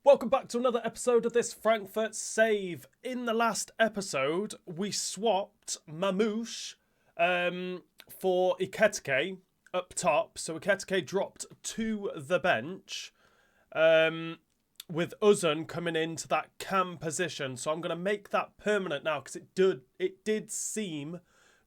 Welcome back to another episode of this Frankfurt save. In the last episode, we swapped Mamouche for Iketike up top. So Iketike dropped to the bench with Uzun coming into that cam position. So I'm going to make that permanent now because it did seem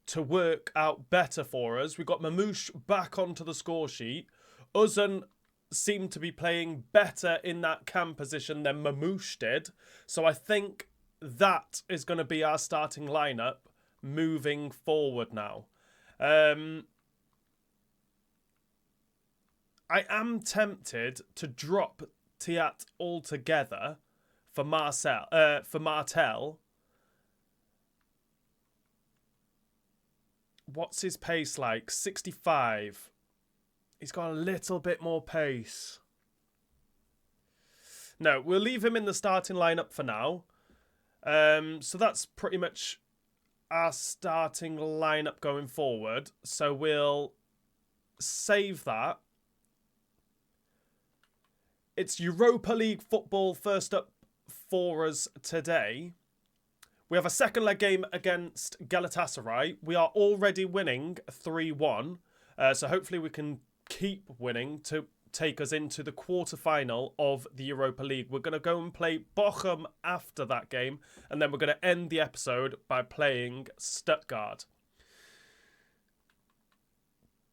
to work out better for us. We got Mamouche back onto the score sheet. Uzun seemed to be playing better in that cam position than Mamouche did. So I think that is going to be our starting lineup moving forward now. I am tempted to drop Tiat altogether for Martel. What's his pace like? 65. He's got a little bit more pace. No, we'll leave him in the starting lineup for now. So that's pretty much our starting lineup going forward. So we'll save that. It's Europa League football first up for us today. We have a second leg game against Galatasaray. We are already winning 3-1. So hopefully we can keep winning to take us into the quarter-final of the Europa League. We're going to go and play Bochum after that game, and then we're going to end the episode by playing Stuttgart.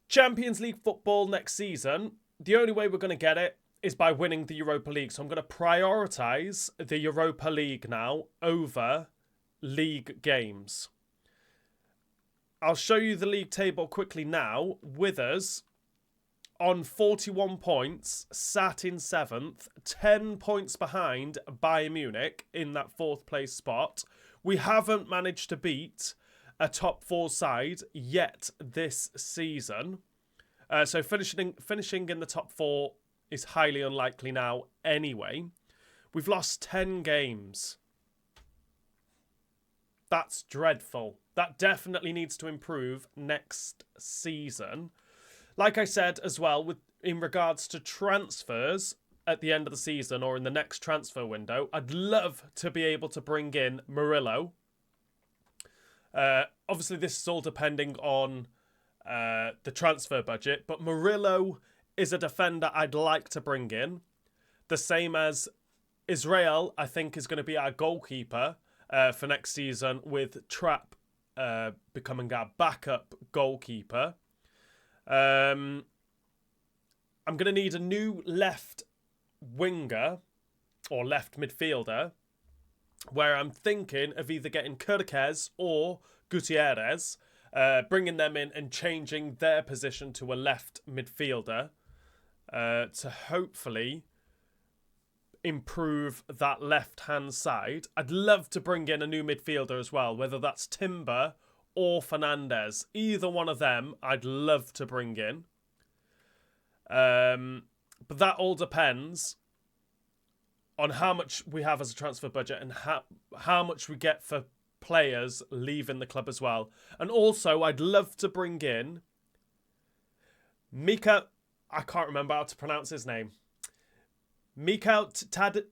Champions League football next season, the only way we're going to get it is by winning the Europa League. So I'm going to prioritise the Europa League now over league games. I'll show you the league table quickly now. With us on 41 points, sat in 7th, 10 points behind Bayern Munich in that 4th place spot. We haven't managed to beat a top 4 side yet this season. So finishing in the top 4 is highly unlikely now anyway. We've lost 10 games. That's dreadful. That definitely needs to improve next season. Like I said as well, in regards to transfers at the end of the season or in the next transfer window, I'd love to be able to bring in Murillo. Obviously, this is all depending on the transfer budget, but Murillo is a defender I'd like to bring in. The same as Israel, I think, is going to be our goalkeeper for next season, with Trapp becoming our backup goalkeeper. I'm going to need a new left winger or left midfielder, where I'm thinking of either getting Kirkez or Gutierrez, bringing them in and changing their position to a left midfielder to hopefully improve that left-hand side. I'd love to bring in a new midfielder as well, whether that's Timber or Fernandez. Either one of them I'd love to bring in. But that all depends on how much we have as a transfer budget and how much we get for players leaving the club as well. And also, I'd love to bring in Mika. I can't remember how to pronounce his name. Mikau Tadzi.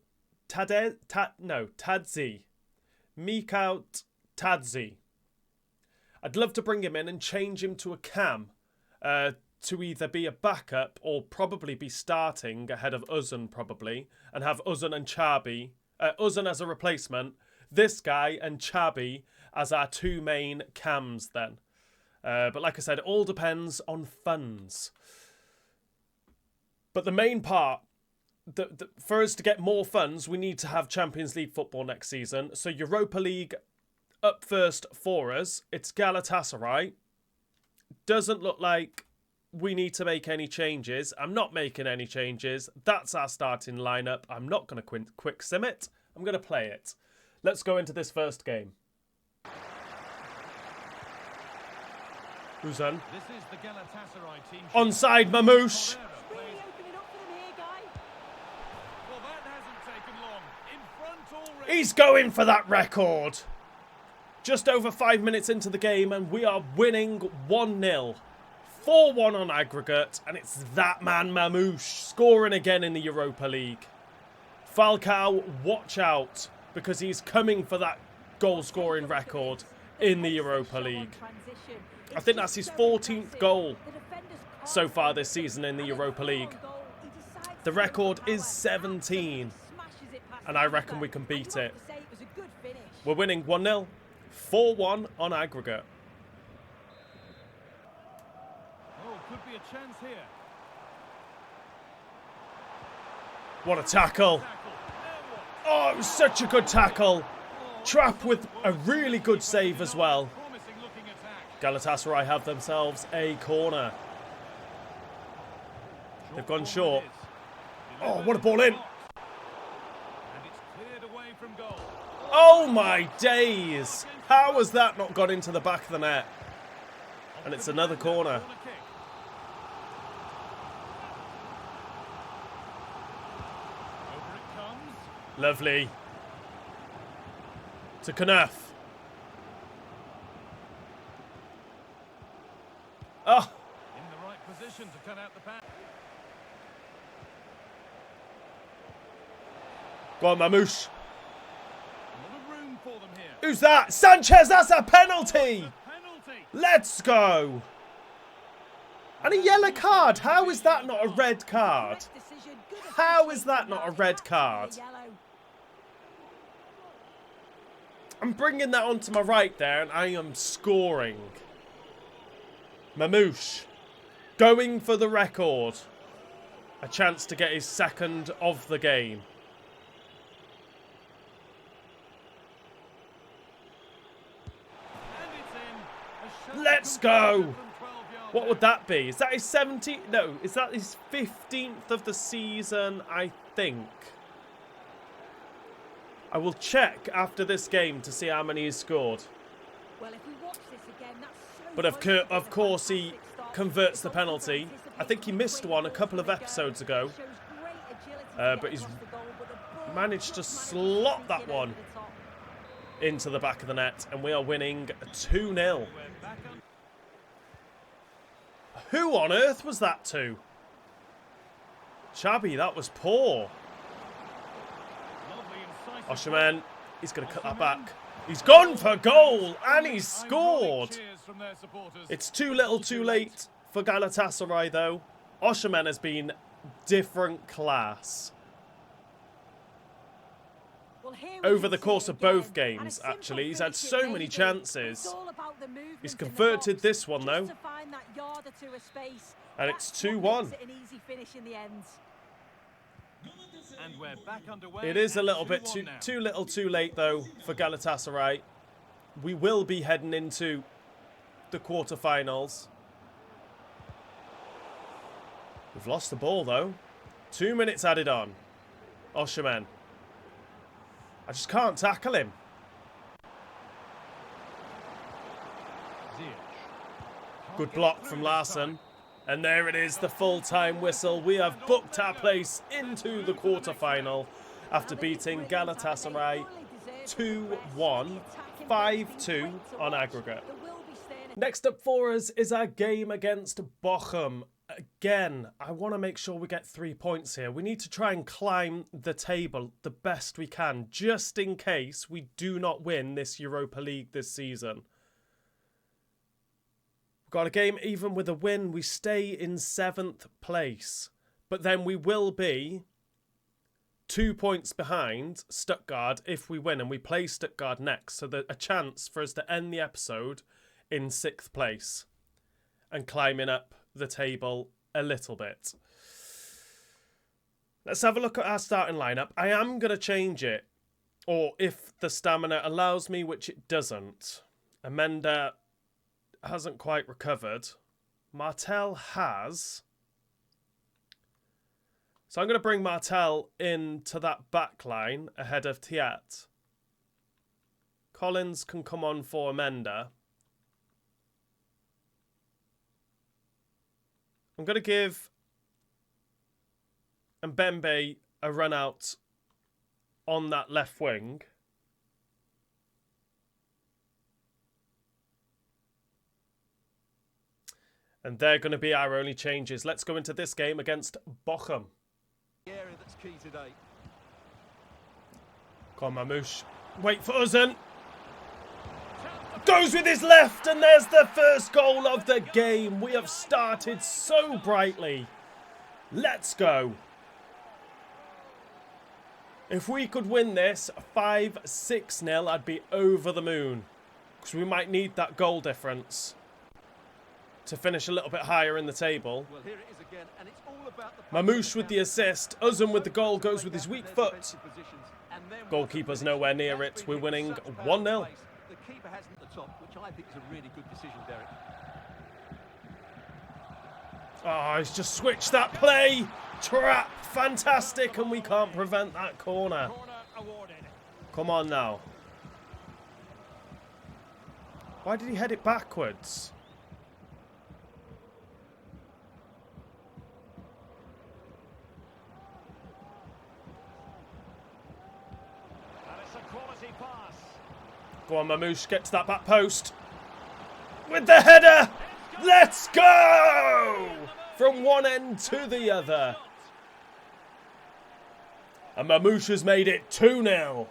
Mikau Tadzi. I'd love to bring him in and change him to a cam to either be a backup or probably be starting ahead of Uzun probably, and have Uzun and Chabi. Uzun as a replacement, this guy and Chabi as our 2 main cams then. But like I said, it all depends on funds. But the main part, for us to get more funds, we need to have Champions League football next season. So Europa League up first for us. It's Galatasaray. Doesn't look like we need to make any changes. I'm not making any changes. That's our starting lineup. I'm not going to quick sim it. I'm going to play it. Let's go into this first game. Who's on? This is the Galatasaray team. Onside Mamouche. He's going for that record. Just over 5 minutes into the game and we are winning 1-0. 4-1 on aggregate, and it's that man Mamouche scoring again in the Europa League. Falcao, watch out, because he's coming for that goal-scoring record in the Europa League. I think that's his 14th goal so far this season in the Europa League. The record is 17, and I reckon we can beat it. We're winning 1-0, 4-1 on aggregate. Oh, could be a chance here. What a tackle. Oh, it was such a good tackle. Trapp with a really good save as well. Galatasaray have themselves a corner. They've gone short. Oh, what a ball in. Oh my days. How has that not got into the back of the net? And it's another corner. Lovely. To Knaf. Oh. In the right position to cut out the pass. Go on, Mamouche. Room for them here. Who's that? Sanchez, that's a penalty. Let's go. And a yellow card. How is that not a red card? How is that not a red card? I'm bringing that onto my right there, and I am scoring. Mamouche going for the record. A chance to get his second of the game. Let's go. What would that be? Is that his 17th? No, is that his 15th of the season, I think. I will check after this game to see how many he's scored. Well, if we watch this again, that's But of course he converts the penalty. I think he missed one a couple of episodes ago. But he's managed to slot that one into the back of the net. And we are winning 2-0. Who on earth was that to? Chabi, that was poor. Osherman, he's going to cut that back. He's gone for goal and he's scored. It's too little too late for Galatasaray though. Osherman has been different class. Over the course of both games, actually. He's had so many chances. He's converted this one though. And it's 2-1. It is a little bit too little too late though for Galatasaray. We will be heading into the quarterfinals. We've lost the ball though. 2 minutes added on. Osherman. I just can't tackle him. Good block from Larson. And there it is, the full-time whistle. We have booked our place into the quarter-final after beating Galatasaray 2-1, 5-2 on aggregate. Next up for us is our game against Bochum. Again, I want to make sure we get 3 points here. We need to try and climb the table the best we can, just in case we do not win this Europa League this season. We've got a game, even with a win, we stay in 7th place. But then we will be 2 points behind Stuttgart if we win, and we play Stuttgart next. So there's a chance for us to end the episode in 6th place and climbing up the table a little bit. Let's have a look at our starting lineup. I am going to change it, or if the stamina allows me, which it doesn't. Amenda hasn't quite recovered. Martel has. So I'm going to bring Martel into that back line ahead of Thiat. Collins can come on for Amenda. I'm going to give Mbembe a run out on that left wing. And they're going to be our only changes. Let's go into this game against Bochum. The area that's key today. Come on, Mamouche. Wait for Uzun. Goes with his left, and there's the first goal of the game. We have started so brightly. Let's go. If we could win this 5-6-0, I'd be over the moon. Because we might need that goal difference to finish a little bit higher in the table. Well, here it is again, and it's all about the Mamouche with the assist. Uzun with the goal goes with his weak foot. Goalkeeper's nowhere near it. We're winning 1-0. The keeper hasn't the top, which I think is a really good decision, Derek. Oh, he's just switched that play. Trap. Fantastic. And we can't prevent that corner. Corner awarded. Come on now. Why did he head it backwards? And it's a quality pass. Go on, Mamouche. Get to that back post. With the header. Let's go! From one end to the other. And Mamouche has made it 2-0.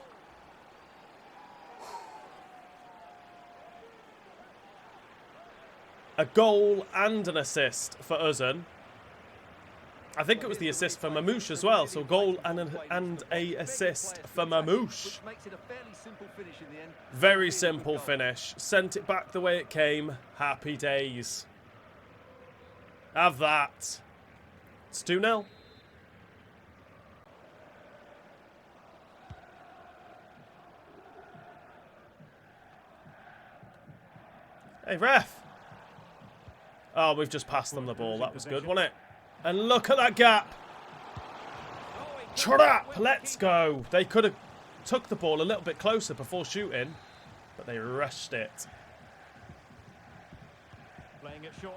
A goal and an assist for Uzun. I think it was the assist for Mamouche as well. So goal and a assist for Mamouche. Very simple finish. Sent it back the way it came. Happy days. Have that. It's 2-0. Hey, ref. Oh, we've just passed them the ball. That was good, wasn't it? And look at that gap. Trap. Let's go. They could have took the ball a little bit closer before shooting, but they rushed it. Playing it short.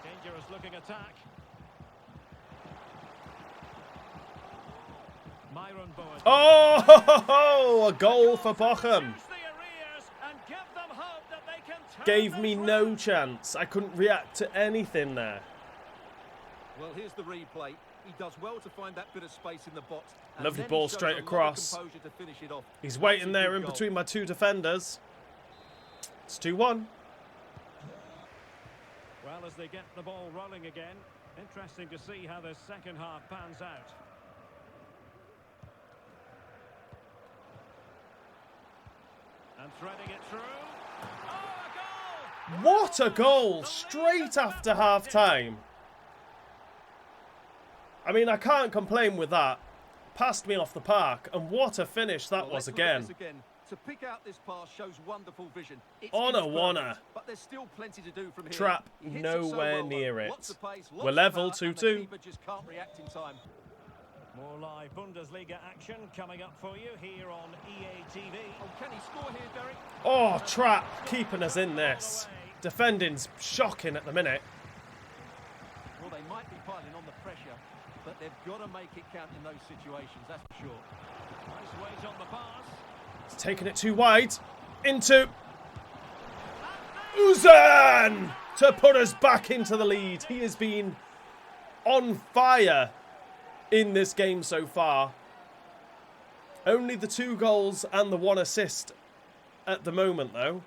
Dangerous looking attack. Myron Bowen. Oh, a goal for Bochum. Reduce the arrears and give them hope that they can turn Gave me this no round. chance. I couldn't react to anything there. Well, here's the replay. He does well to find that bit of space in the box. and Lovely then he ball shows straight a lot of across. composure to finish it off. He's That's waiting a there good in goal. between my two defenders. It's 2-1. Well, as they get the ball rolling again, interesting to see how the second half pans out. And threading it through. Oh, a goal! What a goal! Straight after half-time. I mean, I can't complain with that. Passed me off the park, and what a finish that Well, was let's look at again. this again. To pick out this pass shows wonderful vision. It's Honor, imperfect, Wanna. but there's still plenty to do from here. Trap He hits it so nowhere well, though. near it. Lots of pace, lots We're of level, power, and the 2-2. keeper just can't react in time. More live Bundesliga action coming up for you here on EA TV. Oh, can he score here, Derek? Oh, Trap keeping us in this. Defending's shocking at the minute. Well, they might be piling on the pressure, but they've got to make it count in those situations, that's for sure. Nice weight on the pass. He's taking it too wide. Into Uzun to put us back into the lead. He has been on fire in this game so far. Only the 2 goals and the 1 assist at the moment, though.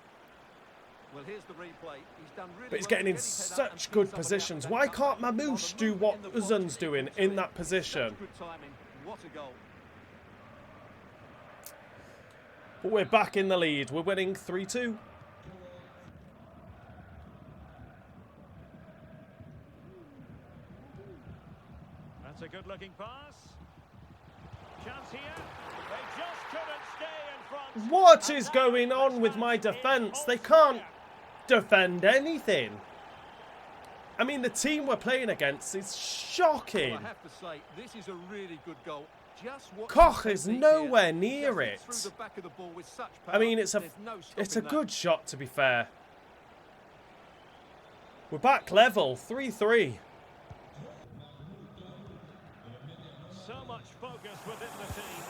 Well, here's the replay. He's done really But he's well getting to in get his head up and such pin good somebody up positions. with Why that can't touch. Mamouche On the do movement what in the box, Uzun's doing it's in that such position? good timing. What a goal. But we're back in the lead. We're winning 3-2. That's a good looking pass. Chance here. They just couldn't stay in front. What is going on with my defence? They can't defend anything. I mean, the team we're playing against is shocking. Well, I have to say, this is a really good goal. Just watch Koch the is technique nowhere here. near He just hits it. through the back of the ball with such I power. mean, it's a There's no it's a stopping that. good shot, to be fair. We're back level, 3-3. So much focus within the team.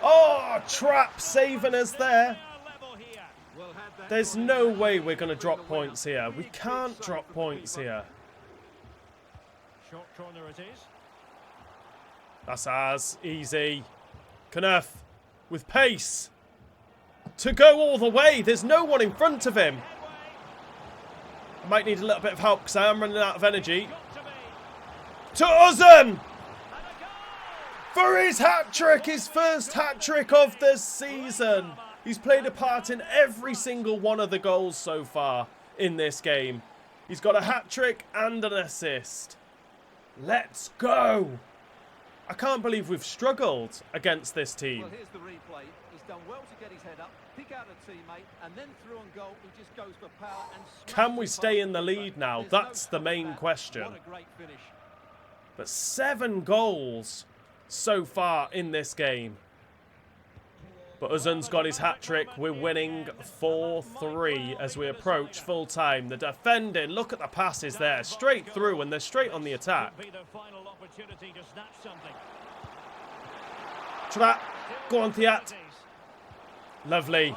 Oh, Trap saving us there. They are level here. Well, had that There's gone in, no they way would we're going to win drop the winner. points here. We Big, big can't save drop from the points keeper. here. Short corner it is. That's ours. Easy. Knuff. with pace to go all the way. There's no one in front of him. I might need a little bit of help because I am running out of energy. To Ozan for his hat-trick, his first hat-trick of the season. He's played a part in every single one of the goals so far in this game. He's got a hat-trick and an assist. Let's go. I can't believe we've struggled against this team. Well, here's the replay. He's done well to get his head up, pick out a teammate, and then through on goal, he just goes for power and can we stay in the lead now? That's the main question. What a great finish. But 7 goals so far in this game. But Ozan's got his hat-trick. We're winning 4-3 as we approach full-time. The defending, look at the passes there. Straight through, and they're straight on the attack. Trap. Go on, Thiat. Lovely.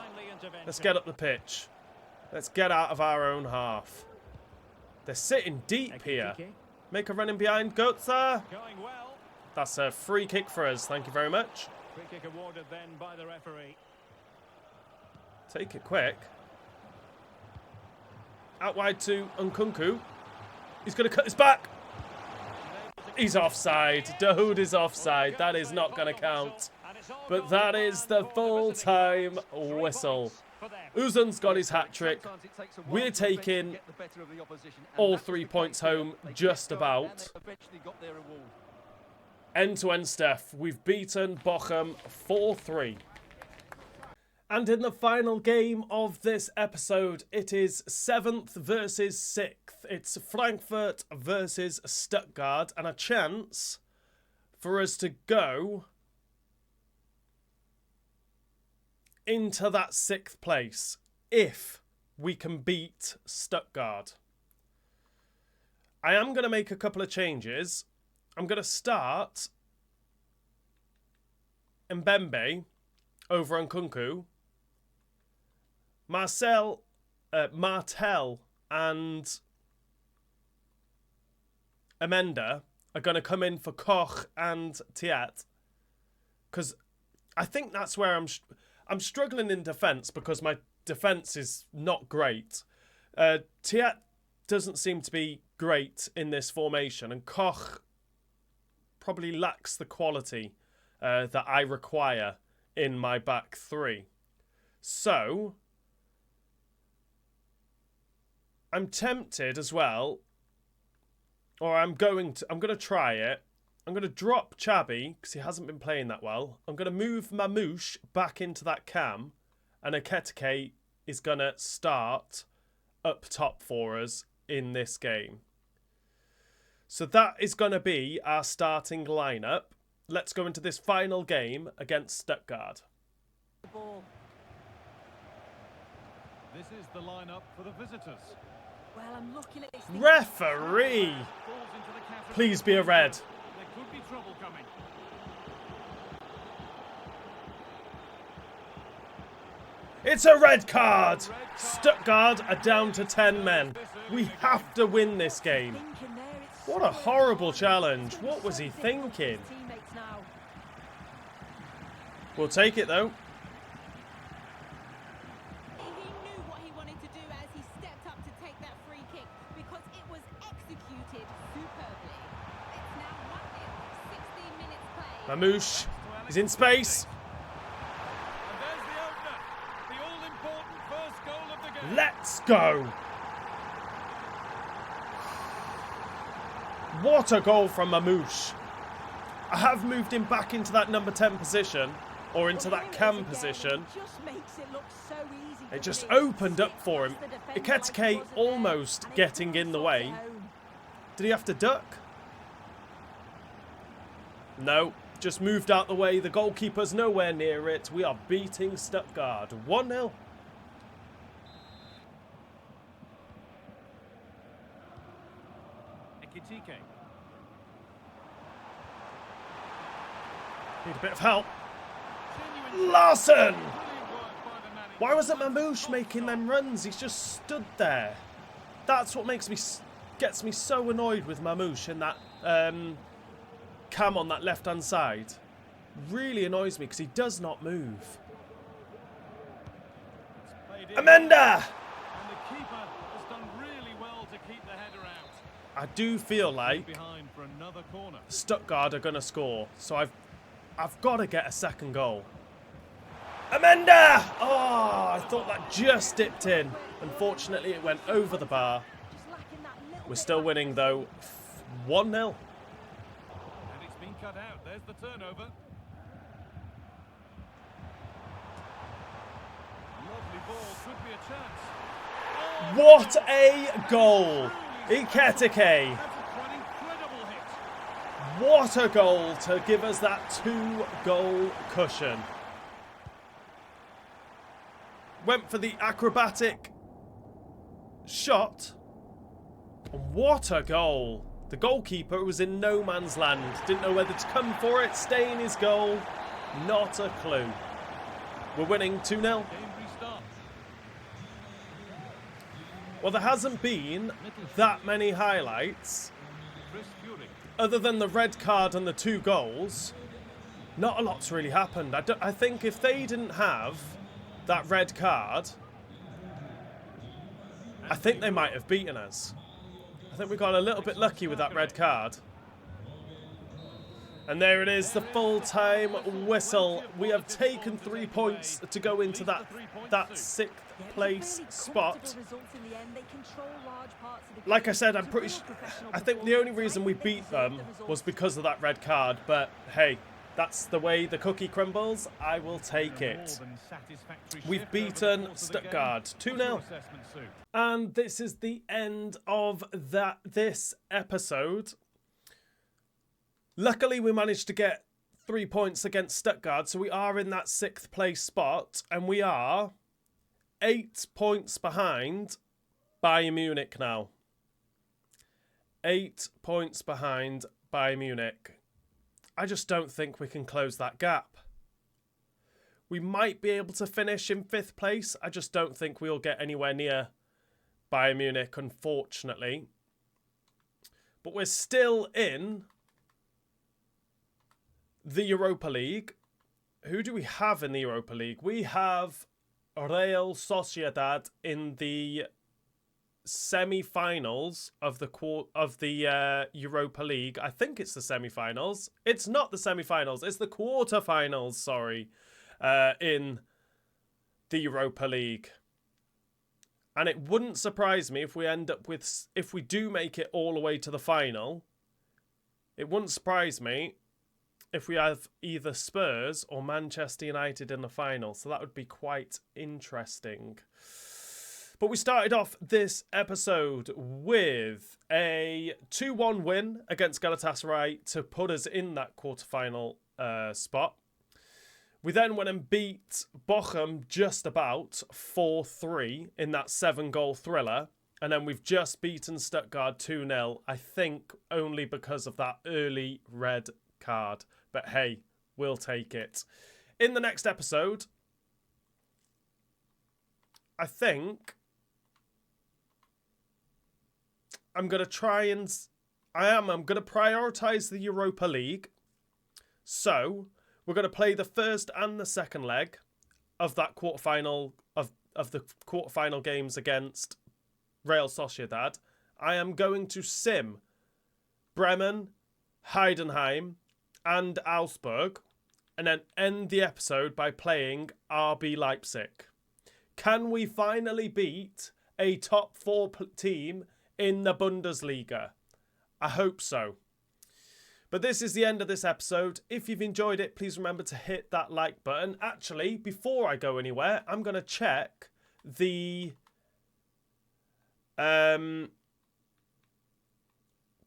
Let's get up the pitch. Let's get out of our own half. They're sitting deep here. Make a running behind. Götze. That's a free kick for us. Thank you very much. Free kick awarded then by the referee. Take it quick. Out wide to Nkunku. He's going to cut his back. He's offside. Dahoud is offside. That is not going to count. But that is the full-time whistle. Ozan's got his hat-trick. We're taking all 3 points home just about. End-to-end stuff. We've beaten Bochum 4-3. And in the final game of this episode, it is 7th versus 6th. It's Frankfurt versus Stuttgart, and a chance for us to go into that 6th place if we can beat Stuttgart. I am going to make a couple of changes. I'm going to start Mbembe over Nkunku. Martel and Amenda are going to come in for Koch and Thiat, because I think that's where I'm struggling in defence, because my defence is not great. Thiat doesn't seem to be great in this formation, and Koch probably lacks the quality that I require in my back three. So I'm tempted as well, or I'm going to try it. I'm going to drop Chabi because he hasn't been playing that well. I'm going to move Mamouche back into that cam, and Ekitike is going to start up top for us in this game. So that is going to be our starting lineup. Let's go into this final game against Stuttgart. This is the lineup for the visitors. Well, I'm looking at this. Referee! Please be a red. There could be trouble coming. It's a red card! Stuttgart are down to 10 men. We have to win this game. What a horrible challenge. What was he thinking? We'll take it though. He knew what he wanted to do as he stepped up to take that free kick, because it was executed superbly. It's now 1-0, 16 minutes play. Mamouche is in space. And there's the opener. The all-important first goal of the game. Let's go. What a goal from Mamouche. I have moved him back into that number 10 position, or into that cam position. It just opened up for him. Ekitike almost getting in the way. Did he have to duck? No, just moved out the way. The goalkeeper's nowhere near it. We are beating Stuttgart 1-0. Ekitike. Need a bit of help. Larson! Why wasn't Mamouche making them runs? He's just stood there. That's what gets me so annoyed with Mamouche in that cam on that left-hand side. really annoys me because he does not move. Played in. Amenda! And the keeper has done really well to keep the header out. I do feel like Behind for another corner. Stuttgart are going to score, so I've got to get a second goal. Amenda! Oh, I thought that just dipped in. Unfortunately, it went over the bar. We're still winning, though. 1-0. And it's been cut out. There's the turnover. Lovely ball. Could be a chance. What a goal! Iketike. That's quite incredible hit. What a goal to give us that 2-goal cushion. Went for the acrobatic shot. What a goal. The goalkeeper was in no man's land. Didn't know whether to come for it, stay in his goal. Not a clue. We're winning 2-0. Game restart. Well, there hasn't been that many highlights. Chris Fury. Other than the red card and the 2 goals, not a lot's really happened. I think if they didn't have that red card, I think they might have beaten us. I think we got a little bit lucky with that red card. And there it is, the full-time whistle. We have taken 3 points to go into that 6th place spot. Like I said, I think the only reason we beat them was because of that red card. But hey, that's the way the cookie crumbles. I will take it. We've beaten Stuttgart 2-0. And this is the end of this episode. Luckily, we managed to get 3 points against Stuttgart, so we are in that 6th place spot, and we are 8 points behind Bayern Munich now. 8 points behind Bayern Munich. I just don't think we can close that gap. We might be able to finish in 5th place. I just don't think we'll get anywhere near Bayern Munich, unfortunately. But we're still in the Europa League. Who do we have in the Europa League? We have Real Sociedad in the semi-finals of the Europa League. I think it's the semi-finals. It's not the semi-finals. It's the quarter-finals, sorry, in the Europa League. And it wouldn't surprise me if we end up with, if we do make it all the way to the final, it wouldn't surprise me if we have either Spurs or Manchester United in the final. So that would be quite interesting. But we started off this episode with a 2-1 win against Galatasaray to put us in that quarterfinal spot. We then went and beat Bochum just about 4-3 in that 7-goal thriller. And then we've just beaten Stuttgart 2-0, I think only because of that early red card. But hey, we'll take it. In the next episode, I think I'm going to try and... I'm going to prioritise the Europa League. So we're going to play the first and the second leg of that quarterfinal of the quarterfinal games against Real Sociedad. I am going to sim Bremen, Heidenheim, and Augsburg, and then end the episode by playing RB Leipzig. Can we finally beat a top 4 team in the Bundesliga? I hope so. But this is the end of this episode. If you've enjoyed it, please remember to hit that like button. Actually, before I go anywhere, I'm going to check the...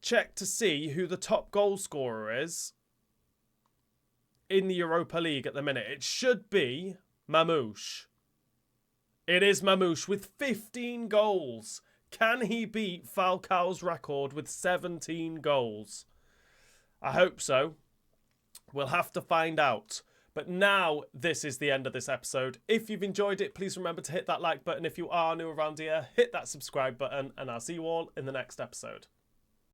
check to see who the top goal scorer is in the Europa League at the minute. It should be Mamouche. It is Mamouche with 15 goals. Can he beat Falcao's record with 17 goals? I hope so. We'll have to find out. But now, this is the end of this episode. If you've enjoyed it, please remember to hit that like button. If you are new around here, hit that subscribe button. And I'll see you all in the next episode.